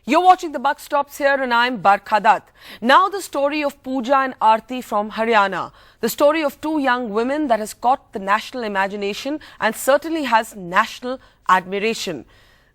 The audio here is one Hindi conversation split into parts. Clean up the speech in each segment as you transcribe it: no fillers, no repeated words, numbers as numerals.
You're watching The Buck Stops Here and I'm Barkhadat. Now the story of Pooja and Aarti from Haryana. The story of two young women that has caught the national imagination and certainly has national admiration.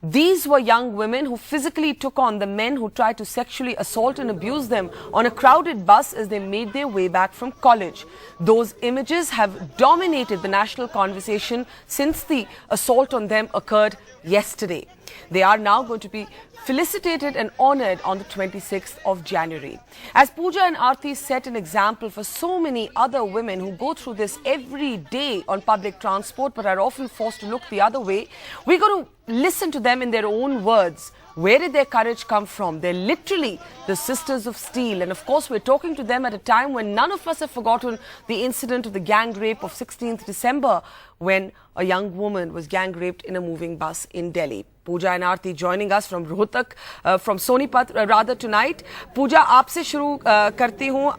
These were young women who physically took on the men who tried to sexually assault and abuse them on a crowded bus as they made their way back from college. Those images have dominated the national conversation since the assault on them occurred yesterday. They are now going to be felicitated and honoured on the 26th of January. As Pooja and Aarti set an example for so many other women who go through this every day on public transport but are often forced to look the other way, we're going to listen to them in their own words. Where did their courage come from? They're literally the Sisters of Steel. And of course, we're talking to them at a time when none of us have forgotten the incident of the gang rape of 16th December when a young woman was gang raped in a moving bus in Delhi. Pooja and Aarti joining us from Rohtak, from Sonipat rather tonight. Pooja, आपसे शुरू करती हूँ.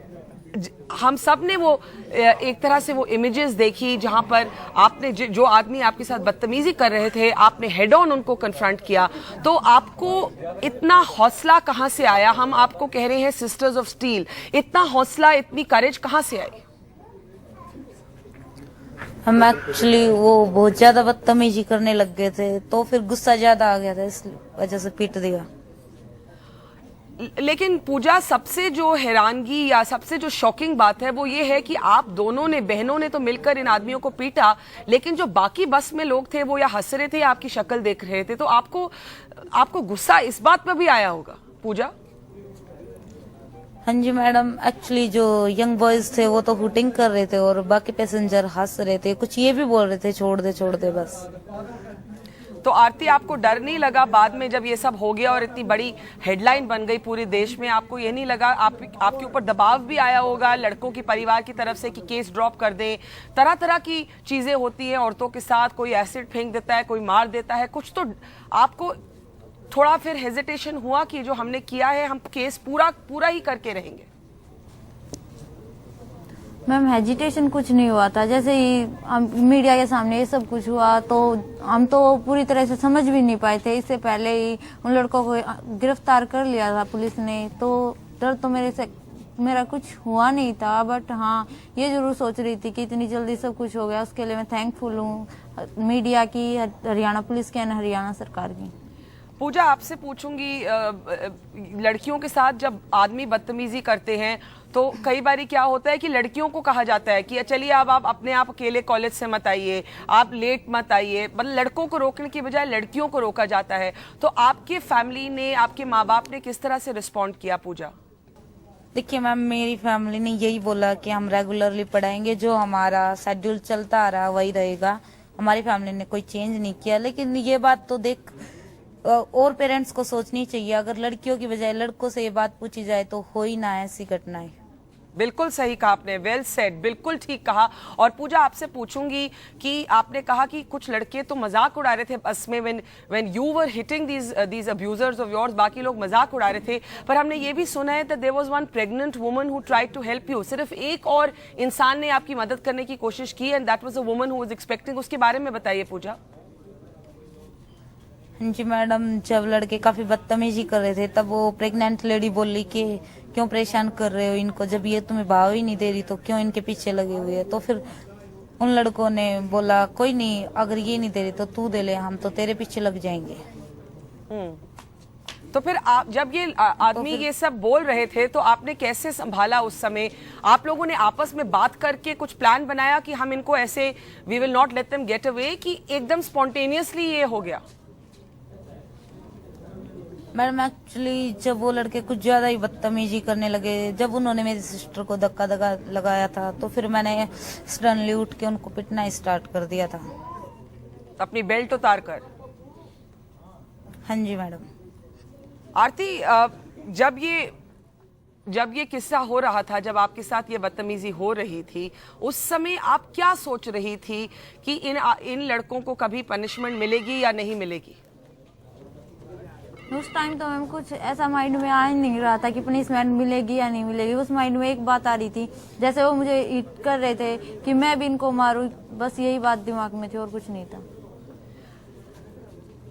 हम सब ने वो एक तरह से वो इमेजेस देखी जहां पर आपने जो आदमी आपके साथ बदतमीजी कर रहे थे आपने हेड ऑन उनको कन्फ्रंट किया, तो आपको इतना हौसला कहां से आया? हम आपको कह रहे हैं सिस्टर्स ऑफ स्टील, इतना हौसला इतनी करेज कहां से आई? हम एक्चुअली वो बहुत ज्यादा बदतमीजी करने लग गए थे, तो फिर गुस्सा ज्यादा आ गया था, इस वजह से पीट दिया. लेकिन पूजा, सबसे जो हैरानगी या सबसे जो शॉकिंग बात है वो ये है कि आप दोनों ने, बहनों ने तो मिलकर इन आदमियों को पीटा, लेकिन जो बाकी बस में लोग थे वो या हंस रहे थे या आपकी शक्ल देख रहे थे, तो आपको गुस्सा इस बात पर भी आया होगा पूजा? हाँ जी मैडम, एक्चुअली जो यंग बॉयज थे वो तो हुटिंग कर रहे थे और बाकी पैसेंजर हंस रहे थे, कुछ ये भी बोल रहे थे छोड़ दे बस. तो आरती, आपको डर नहीं लगा बाद में जब ये सब हो गया और इतनी बड़ी हेडलाइन बन गई पूरे देश में? आपको ये नहीं लगा आपके ऊपर दबाव भी आया होगा लड़कों की परिवार की तरफ से कि केस ड्रॉप कर दें? तरह तरह की चीजें होती हैं औरतों के साथ, कोई एसिड फेंक देता है, कोई मार देता है, कुछ तो आपको थोड़ा फिर हेजिटेशन हुआ कि जो हमने किया है हम केस पूरा ही करके रहेंगे? मैम, हेजिटेशन कुछ नहीं हुआ था. जैसे ही मीडिया के सामने ये सब कुछ हुआ तो हम तो पूरी तरह से समझ भी नहीं पाए थे. इससे पहले ही उन लड़कों को गिरफ्तार कर लिया था पुलिस ने, तो डर तो मेरा कुछ हुआ नहीं था. बट हाँ, ये जरूर सोच रही थी कि इतनी जल्दी सब कुछ हो गया. उसके लिए मैं थैंकफुल हूँ मीडिया की, हरियाणा पुलिस की और हरियाणा सरकार की. पूजा, आपसे पूछूंगी, लड़कियों के साथ जब आदमी बदतमीजी करते हैं तो कई बारी क्या होता है कि लड़कियों को कहा जाता है कि चलिए अब आप अपने आप अकेले कॉलेज से मत आइए, आप लेट मत आइए, मतलब लड़कों को रोकने की बजाय लड़कियों को रोका जाता है. तो आपके फैमिली ने, आपके माँ बाप ने किस तरह से रिस्पॉन्ड किया पूजा? देखिए मैम, मेरी फैमिली ने यही बोला कि हम रेगुलरली पढ़ाएंगे, जो हमारा शेड्यूल चलता आ रहा वही रहेगा. हमारी फैमिली ने कोई चेंज नहीं किया. लेकिन ये बात तो देख और पेरेंट्स को सोचनी चाहिए, अगर लड़कियों की बजाय लड़कों से ये बात पूछी जाए तो हो ही ना ऐसी घटनाएं. बिल्कुल सही कहा आपने, वेल सेड, बिल्कुल ठीक कहा. और पूजा, आपसे पूछूंगी कि आपने कहा कि कुछ लड़के तो मजाक उड़ा रहे थे बस में, when you were hitting these abusers of yours, बाकी लोग मजाक उड़ा रहे थे. पर हमने ये भी सुना है that there was one pregnant woman who tried to help you. सिर्फ एक और इंसान ने आपकी मदद करने की कोशिश की and that was a woman who was expecting. उसके बारे में बताइए पूजा. जी मैडम, जब लड़के काफी बदतमीजी कर रहे थे तब वो प्रेग्नेंट लेडी बोली कि क्यों परेशान कर रहे हो इनको, जब ये तुम्हें भाव ही नहीं दे रही तो क्यों इनके पीछे लगे हुए हैं. तो फिर उन लड़कों ने बोला कोई नहीं, अगर ये नहीं दे रही तो तू दे ले, हम तो तेरे पीछे लग जाएंगे. तो फिर आप जब ये आदमी ये सब बोल रहे थे तो आपने कैसे संभाला उस समय? आप लोगों ने आपस में बात करके कुछ प्लान बनाया कि हम इनको ऐसे, we will not let them get away, कि एकदम स्पॉन्टेनियसली ये हो गया? मैडम, एक्चुअली जब वो लड़के कुछ ज्यादा ही बदतमीजी करने लगे, जब उन्होंने मेरी सिस्टर को धक्का लगाया था तो फिर मैंने सडनली उठ के उनको पिटना स्टार्ट कर दिया था. अपनी बेल्ट उतार कर? हाँ जी मैडम. आरती, जब ये किस्सा हो रहा था, जब आपके साथ ये बदतमीजी हो रही थी, उस समय आप क्या सोच रही थी कि इन लड़कों को कभी पनिशमेंट मिलेगी या नहीं मिलेगी? उस टाइम तो मैम कुछ ऐसा माइंड में आ ही नहीं रहा था कि पनिशमेंट मिलेगी या नहीं मिलेगी. उस माइंड में एक बात आ रही थी, जैसे वो मुझे हिट कर रहे थे कि मैं भी इनको मारूं, बस यही बात दिमाग में थी और कुछ नहीं था.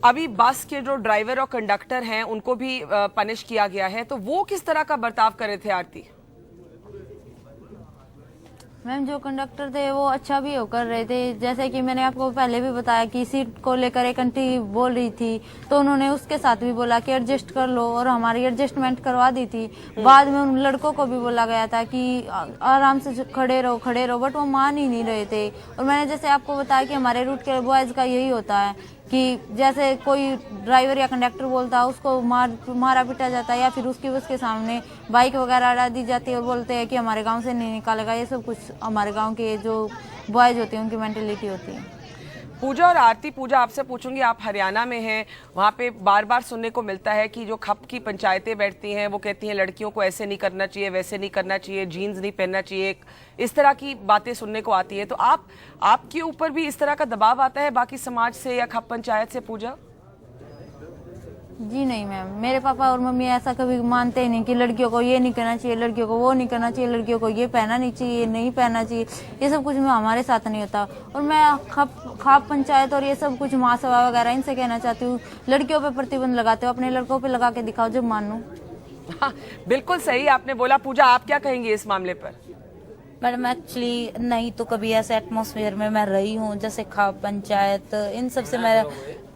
अभी बस के जो ड्राइवर और कंडक्टर हैं उनको भी पनिश किया गया है, तो वो किस तरह का बर्ताव कर रहे थे आरती? मैम जो कंडक्टर थे वो अच्छा भी हो कर रहे थे, जैसे कि मैंने आपको पहले भी बताया कि सीट को लेकर एक आंटी बोल रही थी तो उन्होंने उसके साथ भी बोला कि एडजस्ट कर लो और हमारी एडजस्टमेंट करवा दी थी। बाद में उन लड़कों को भी बोला गया था कि आराम से खड़े रहो, बट वो मान ही नहीं रहे थे। और मैंने जैसे आपको बताया कि हमारे रूट के बॉयज का यही होता है कि जैसे कोई ड्राइवर या कंडक्टर बोलता है उसको मारा पीटा जाता है, या फिर उसके सामने बाइक वगैरह अड़ा दी जाती है और बोलते हैं कि हमारे गांव से नहीं निकालेगा। ये सब कुछ हमारे गांव के जो बॉयज होते हैं उनकी मेंटेलिटी होती है। पूजा और आरती, पूजा आपसे पूछूंगी, आप हरियाणा में हैं, वहाँ पे बार बार सुनने को मिलता है कि जो खप की पंचायतें बैठती हैं वो कहती हैं लड़कियों को ऐसे नहीं करना चाहिए, वैसे नहीं करना चाहिए, जीन्स नहीं पहनना चाहिए, इस तरह की बातें सुनने को आती है। तो आपके ऊपर भी इस तरह का दबाव आता है बाकी समाज से या खप पंचायत से? पूजा जी नहीं मैम, मेरे पापा और मम्मी ऐसा कभी मानते ही नहीं कि लड़कियों को ये नहीं करना चाहिए, लड़कियों को वो नहीं करना चाहिए, लड़कियों को ये पहनना नहीं चाहिए, ये नहीं पहनना चाहिए। ये सब कुछ में हमारे साथ नहीं होता। और मैं खाप पंचायत और ये सब कुछ महासभा वगैरह इनसे कहना चाहती हूँ, लड़कियों पे प्रतिबंध लगाते हो, अपने लड़कों पे लगा के दिखाओ जब मानो। हाँ, बिल्कुल सही आपने बोला। पूजा, आप क्या कहेंगे इस मामले पर? मैडम एक्चुअली नहीं तो कभी ऐसे एटमॉस्फेयर में मैं रही हूँ, जैसे खाप पंचायत इन सब से मैं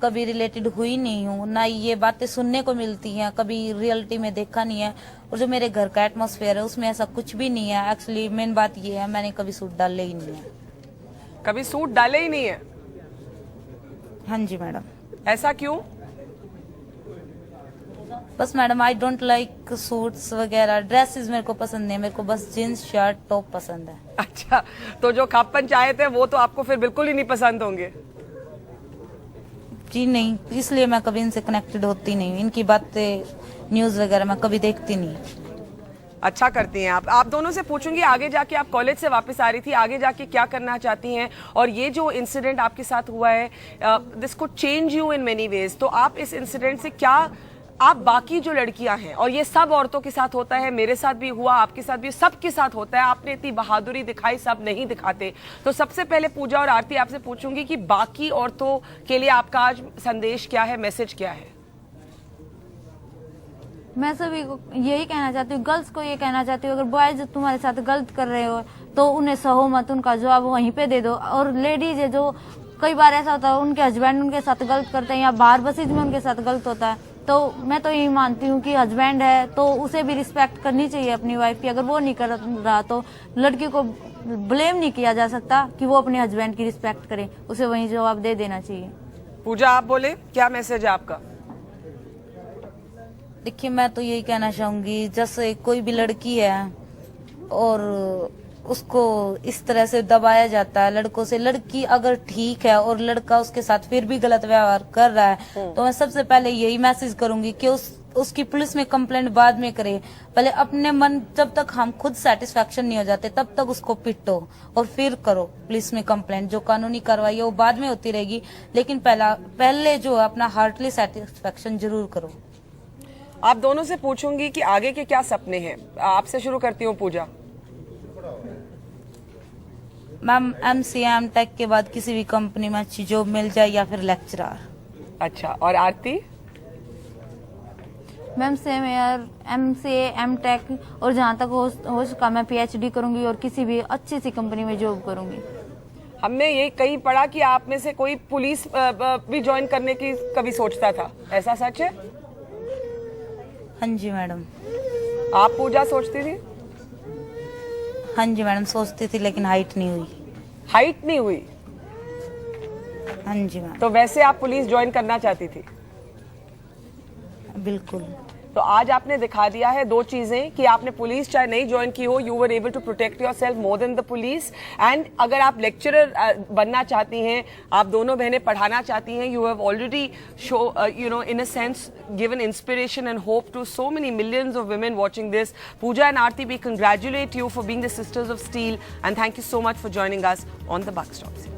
कभी रिलेटेड हुई नहीं हूँ, ना ये बातें सुनने को मिलती हैं, कभी रियलिटी में देखा नहीं है। और जो मेरे घर का एटमॉस्फेयर है उसमें ऐसा कुछ भी नहीं है। एक्चुअली मेन बात ये है, मैंने कभी सूट डाले ही नहीं है। कभी सूट डाले ही नहीं है? हाँ जी मैडम। ऐसा क्यों? बस madam I don't like suits वगैरह, ड्रेसेस मेरे को पसंद नहीं है, मेरे को बस जींस शर्ट टॉप पसंद है। अच्छा, तो जो खाप पंचायत है वो तो आपको फिर बिल्कुल ही नहीं पसंद होंगे? जी नहीं, इसलिए मैं कभी इनसे कनेक्टेड होती नहीं हूँ, इनकी बातें न्यूज वगैरह मैं कभी देखती नहीं। अच्छा करती हैं आप दोनों से पूछूंगी, आगे जाके आप कॉलेज से वापस आ रही थी, आगे जाके क्या करना चाहती हैं? और ये जो इंसिडेंट आपके साथ हुआ है, this could change you in many ways, तो आप इस इंसिडेंट से क्या, आप बाकी जो लड़कियां हैं, और ये सब औरतों के साथ होता है, मेरे साथ भी हुआ, आपके साथ भी, सबके साथ होता है, आपने इतनी बहादुरी दिखाई, सब नहीं दिखाते। तो सबसे पहले पूजा और आरती आपसे पूछूंगी कि बाकी औरतों के लिए आपका आज संदेश क्या है, मैसेज क्या है? मैं सभी को यही कहना चाहती हूँ, गर्ल्स को ये कहना चाहती हूँ, अगर बॉयज तुम्हारे साथ गलत कर रहे हो तो उन्हें सहो मत, उनका जवाब वहीं पे दे दो। और लेडीज है जो कई बार ऐसा होता है उनके हस्बैंड उनके साथ गलत करते हैं या बाहर बसीज में उनके साथ गलत होता है, तो मैं तो यही मानती हूँ कि हस्बैंड है तो उसे भी रिस्पेक्ट करनी चाहिए अपनी वाइफ की। अगर वो नहीं कर रहा तो लड़की को ब्लेम नहीं किया जा सकता कि वो अपने हस्बैंड की रिस्पेक्ट करे, उसे वही जवाब दे देना चाहिए। पूजा, आप बोले, क्या मैसेज है आपका? देखिए मैं तो यही कहना चाहूंगी, जैसे कोई भी लड़की है और उसको इस तरह से दबाया जाता है लड़कों से, लड़की अगर ठीक है और लड़का उसके साथ फिर भी गलत व्यवहार कर रहा है तो मैं सबसे पहले यही मैसेज करूंगी कि उसकी पुलिस में कंप्लेंट बाद में करे। पहले अपने मन, जब तक हम खुद सेटिस्फेक्शन नहीं हो जाते तब तक उसको पिटो और फिर करो पुलिस में कंप्लेंट। जो कानूनी कार्रवाई है वो बाद में होती रहेगी, लेकिन पहले जो अपना हार्टली सेटिस्फेक्शन जरूर करो। आप दोनों से पूछूंगी कि आगे के क्या सपने हैं। आपसे शुरू करती हूँ पूजा। मैम MCA MTech के बाद किसी भी कंपनी में अच्छी जॉब मिल जाए या फिर लेक्चरर। अच्छा, और आरती? मैम सेम यार, MCA MTech और जहाँ तक हो सका मैं PhD करूंगी और किसी भी अच्छी सी कंपनी में जॉब करूंगी। हमने ये कहीं पढ़ा कि आप में से कोई पुलिस भी ज्वाइन करने की कभी सोचता था, ऐसा सच है? हाँ जी मैडम। आप पूजा सोचती थी? हाँ जी मैडम, सोचती थी लेकिन हाइट नहीं हुई। हाइट नहीं हुई? हाँ जी मैम। तो वैसे आप पुलिस ज्वाइन करना चाहती थी? बिल्कुल। तो आज आपने दिखा दिया है दो चीजें कि आपने पुलिस चाहे नहीं ज्वाइन की हो, you were able to protect yourself more than the police. And अगर आप लेक्चरर बनना चाहती हैं, आप दोनों बहनें पढ़ाना चाहती हैं, you have already show in a sense given inspiration and hope to so many millions of women watching this. Pooja and Aarti, we congratulate you for being the Sisters of Steel and thank you so much for joining us on the Buck Stop.